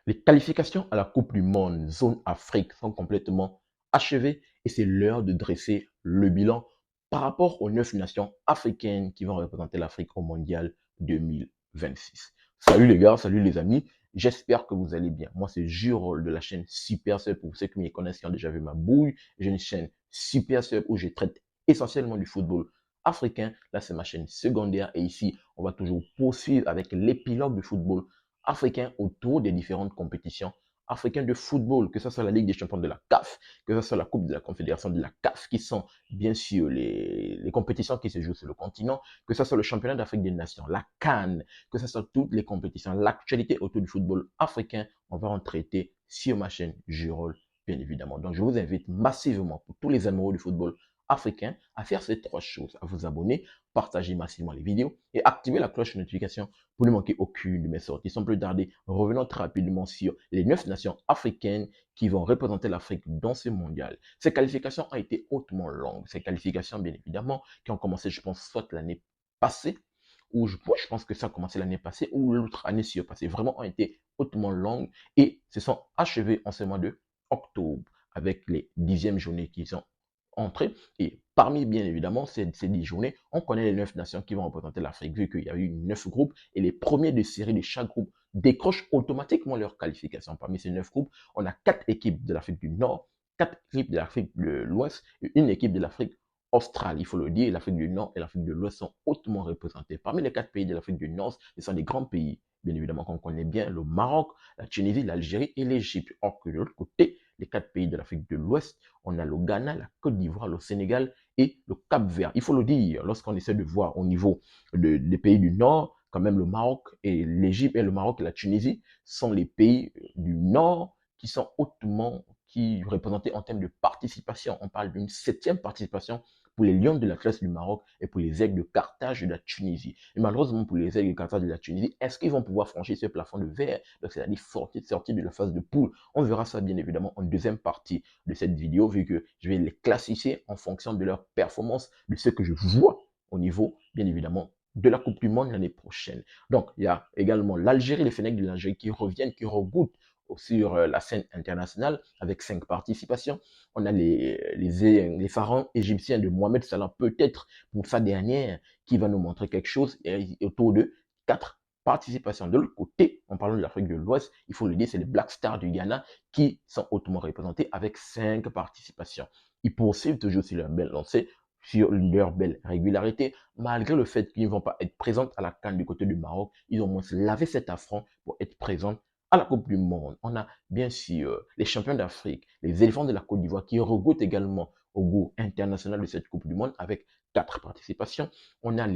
Les qualifications à la Coupe du Monde zone Afrique sont complètement achevées et c'est l'heure de dresser le bilan par rapport aux 9 nations africaines qui vont représenter l'Afrique au Mondial 2026. Salut les gars, salut les amis, j'espère que vous allez bien. Moi c'est Jurol de la chaîne Super Sub, pour ceux qui me connaissent, qui ont déjà vu ma bouille. J'ai une chaîne Super Sub où je traite essentiellement du football africain. Là c'est ma chaîne secondaire et ici on va toujours poursuivre avec l'épilogue du football africains autour des différentes compétitions africaines de football, que ce soit la Ligue des champions de la CAF, que ce soit la Coupe de la Confédération de la CAF, qui sont bien sûr les compétitions qui se jouent sur le continent, que ce soit le championnat d'Afrique des Nations, la CAN, que ce soit toutes les compétitions, l'actualité autour du football africain, on va en traiter sur ma chaîne Jurol, bien évidemment. Donc je vous invite massivement, pour tous les amoureux du football africain, à faire ces 3 choses, à vous abonner, partager massivement les vidéos et activer la cloche de notification pour ne manquer aucune de mes sorties. Sans plus tarder, revenons très rapidement sur les 9 nations africaines qui vont représenter l'Afrique dans ce mondial. Ces qualifications ont été hautement longues. Ces qualifications, bien évidemment, qui ont commencé, je pense, soit l'année passée, ou je pense que ça a commencé l'année passée, ou l'autre année surpassée. Vraiment, ont été hautement longues et se sont achevées en ce mois de octobre avec les 10e journées qui sont entrées. Et parmi, bien évidemment, ces 10 journées, on connaît les 9 nations qui vont représenter l'Afrique, vu qu'il y a eu 9 groupes, et les premiers de série de chaque groupe décrochent automatiquement leur qualification. Parmi ces 9 groupes, on a 4 équipes de l'Afrique du Nord, 4 équipes de l'Afrique de l'Ouest et une équipe de l'Afrique australe. Il faut le dire, l'Afrique du Nord et l'Afrique de l'Ouest sont hautement représentées. Parmi les 4 pays de l'Afrique du Nord, ce sont des grands pays, bien évidemment, qu'on connaît bien, le Maroc, la Tunisie, l'Algérie et l'Égypte. Or que de l'autre côté, les 4 pays de l'Afrique de l'Ouest, on a le Ghana, la Côte d'Ivoire, le Sénégal et le Cap-Vert. Il faut le dire, lorsqu'on essaie de voir au niveau des pays du Nord, quand même le Maroc et l'Égypte et le Maroc et la Tunisie sont les pays du Nord qui sont hautement représentés en termes de participation. On parle d'une 7e participation pour les Lions de l'Atlas du Maroc et pour les Aigles de Carthage de la Tunisie. Et malheureusement pour les Aigles de Carthage de la Tunisie, est-ce qu'ils vont pouvoir franchir ce plafond de verre, c'est-à-dire sortir de la phase de poule? On verra ça bien évidemment en deuxième partie de cette vidéo, vu que je vais les classifier en fonction de leur performance, de ce que je vois au niveau, bien évidemment, de la Coupe du Monde l'année prochaine. Donc, il y a également l'Algérie, les Fennecs de l'Algérie qui reviennent, qui regoûtent sur la scène internationale avec 5 participations. On a les pharaons égyptiens de Mohamed Salah, peut-être pour sa dernière, qui va nous montrer quelque chose, et autour de 4 participations. De l'autre côté, en parlant de l'Afrique de l'Ouest, il faut le dire, c'est les Black Stars du Ghana qui sont hautement représentés avec 5 participations. Ils poursuivent toujours sur leur belle lancée, sur leur belle régularité, malgré le fait qu'ils ne vont pas être présents à la CAN du côté du Maroc. Ils ont moins lavé cet affront pour être présents à la Coupe du Monde. On a bien sûr les champions d'Afrique, les éléphants de la Côte d'Ivoire qui regoûtent également au goût international de cette Coupe du Monde avec 4 participations. On a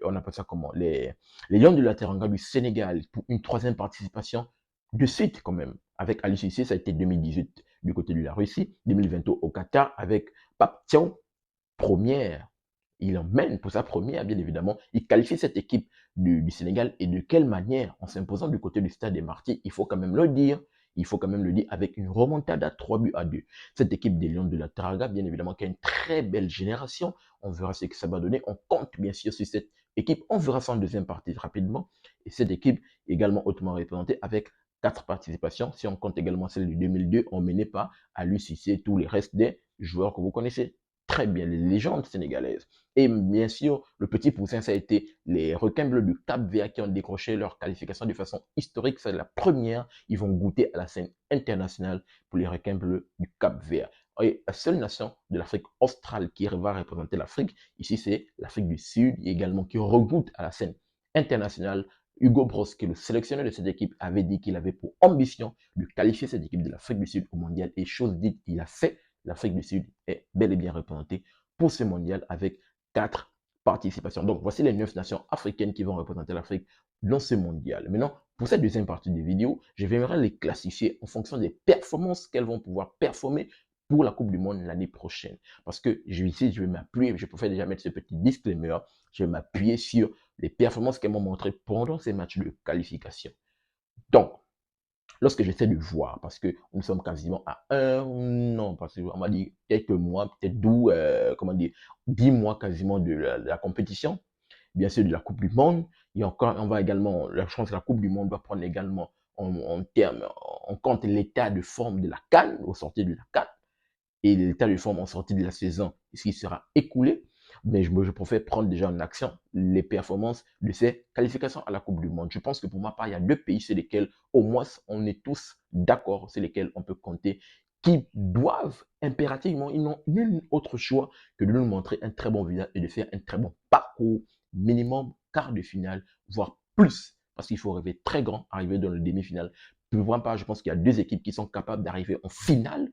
on appelle ça comment, les Lions de la Teranga du Sénégal pour une 3e participation de suite quand même. Avec Aliou Cissé, ça a été 2018 du côté de la Russie, 2022 au Qatar avec Pape Thiaw, première. Il emmène pour sa première, bien évidemment. Il qualifie cette équipe du Sénégal et de quelle manière? En s'imposant du côté du Stade des Martyrs, il faut quand même le dire. Il faut quand même le dire avec une remontada 3-2. Cette équipe des Lions de la Targa, bien évidemment, qui a une très belle génération. On verra ce que ça va donner. On compte bien sûr sur cette équipe. On verra ça en deuxième partie rapidement. Et cette équipe également hautement représentée avec 4 participations. Si on compte également celle du 2002, emmenée par Aliou Cissé et tous les restes des joueurs que vous connaissez très bien, les légendes sénégalaises. Et bien sûr, le petit poussin, ça a été les requins bleus du Cap-Vert qui ont décroché leur qualification de façon historique. C'est la première. Ils vont goûter à la scène internationale pour les requins bleus du Cap-Vert. Et la seule nation de l'Afrique australe qui va représenter l'Afrique, ici, c'est l'Afrique du Sud, également qui regoute à la scène internationale. Hugo Bross, qui est le sélectionneur de cette équipe, avait dit qu'il avait pour ambition de qualifier cette équipe de l'Afrique du Sud au mondial. Et chose dite, il a fait. L'Afrique du Sud est bel et bien représentée pour ce mondial avec 4 participations. Donc, voici les 9 nations africaines qui vont représenter l'Afrique dans ce mondial. Maintenant, pour cette deuxième partie de vidéo, je vais les classifier en fonction des performances qu'elles vont pouvoir performer pour la Coupe du Monde l'année prochaine. Parce que ici, je vais m'appuyer, je préfère déjà mettre ce petit disclaimer, je vais m'appuyer sur les performances qu'elles m'ont montrées pendant ces matchs de qualification. Donc, lorsque j'essaie de voir, parce que nous sommes quasiment à non, parce qu'on m'a dit quelques mois, peut-être 12, comment dire, 10 mois quasiment de la compétition, bien sûr de la Coupe du Monde, et encore, on va également, je pense que la Coupe du Monde va prendre également on compte l'état de forme de la CAN, au sortir de la CAN, et l'état de forme en sortie de la saison, ce qui sera écoulé. Mais je préfère prendre déjà en action les performances de ces qualifications à la Coupe du Monde. Je pense que pour ma part, il y a deux pays sur lesquels, au moins, on est tous d'accord, sur lesquels on peut compter, qui doivent impérativement, ils n'ont nul autre choix que de nous montrer un très bon visage et de faire un très bon parcours, minimum quart de finale, voire plus, parce qu'il faut rêver très grand, arriver dans le demi-finale. Pour ma part, je pense qu'il y a deux équipes qui sont capables d'arriver en finale.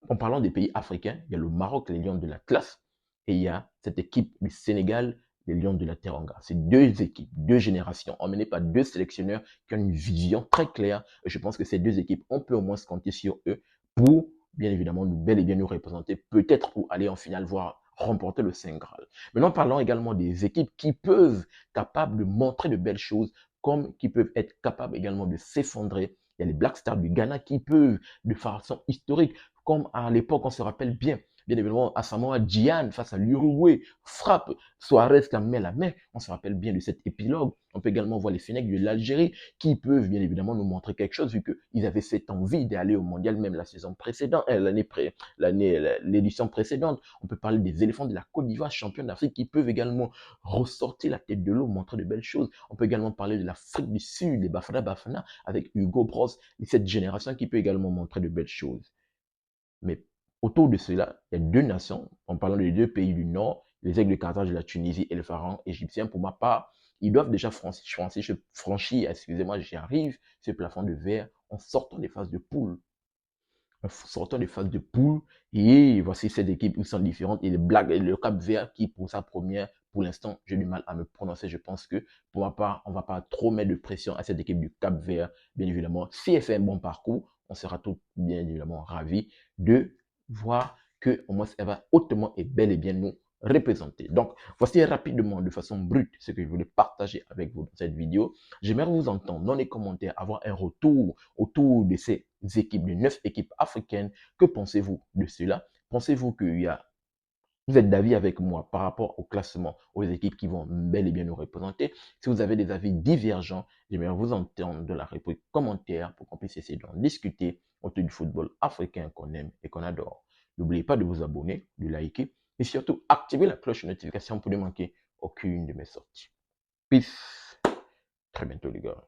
En parlant des pays africains, il y a le Maroc, les Lions de l'Atlas, et il y a cette équipe du Sénégal, les Lions de la Teranga. C'est deux équipes, deux générations, emmenées par deux sélectionneurs qui ont une vision très claire. Et je pense que ces deux équipes, on peut au moins se compter sur eux pour, bien évidemment, nous bel et bien nous représenter, peut-être pour aller en finale, voire remporter le Saint Graal. Maintenant, parlons également des équipes qui peuvent, capables de montrer de belles choses, comme qui peuvent être capables également de s'effondrer. Il y a les Black Stars du Ghana qui peuvent, de façon historique, comme à l'époque, on se rappelle bien évidemment, à Samoa Gyan face à l'Uruguay, frappe Suarez la main, on se rappelle bien de cet épilogue. On peut également voir les Fennecs de l'Algérie qui peuvent bien évidemment nous montrer quelque chose vu qu'ils avaient cette envie d'aller au mondial même la saison précédente, l'édition précédente. On peut parler des éléphants de la Côte d'Ivoire, champions d'Afrique, qui peuvent également ressortir la tête de l'eau, montrer de belles choses. On peut également parler de l'Afrique du Sud, des Bafana Bafana avec Hugo Bros, et cette génération qui peut également montrer de belles choses. Mais autour de cela, il y a deux nations, en parlant des deux pays du Nord, les Aigles de Carthage de la Tunisie et le pharaon égyptien. Pour ma part, ils doivent déjà franchir, excusez-moi, j'y arrive, ce plafond de verre en sortant des phases de poule. En sortant des phases de poule, et voici cette équipe, ils sont différentes. Et le Cap Vert qui, pour sa première, pour l'instant, j'ai du mal à me prononcer. Je pense que, pour ma part, on ne va pas trop mettre de pression à cette équipe du Cap Vert, bien évidemment. Si elle fait un bon parcours, on sera tout bien évidemment ravis de voir que au moins elle va hautement et bel et bien nous représenter. Donc, voici rapidement, de façon brute, ce que je voulais partager avec vous dans cette vidéo. J'aimerais vous entendre dans les commentaires, avoir un retour autour de ces équipes, de 9 équipes africaines. Que pensez-vous de cela? Pensez-vous qu'il y a vous êtes d'avis avec moi par rapport au classement, aux équipes qui vont bel et bien nous représenter. Si vous avez des avis divergents, j'aimerais vous entendre dans la rubrique commentaire pour qu'on puisse essayer d'en discuter autour du football africain qu'on aime et qu'on adore. N'oubliez pas de vous abonner, de liker et surtout activer la cloche de notification pour ne manquer aucune de mes sorties. Peace. Très bientôt les gars.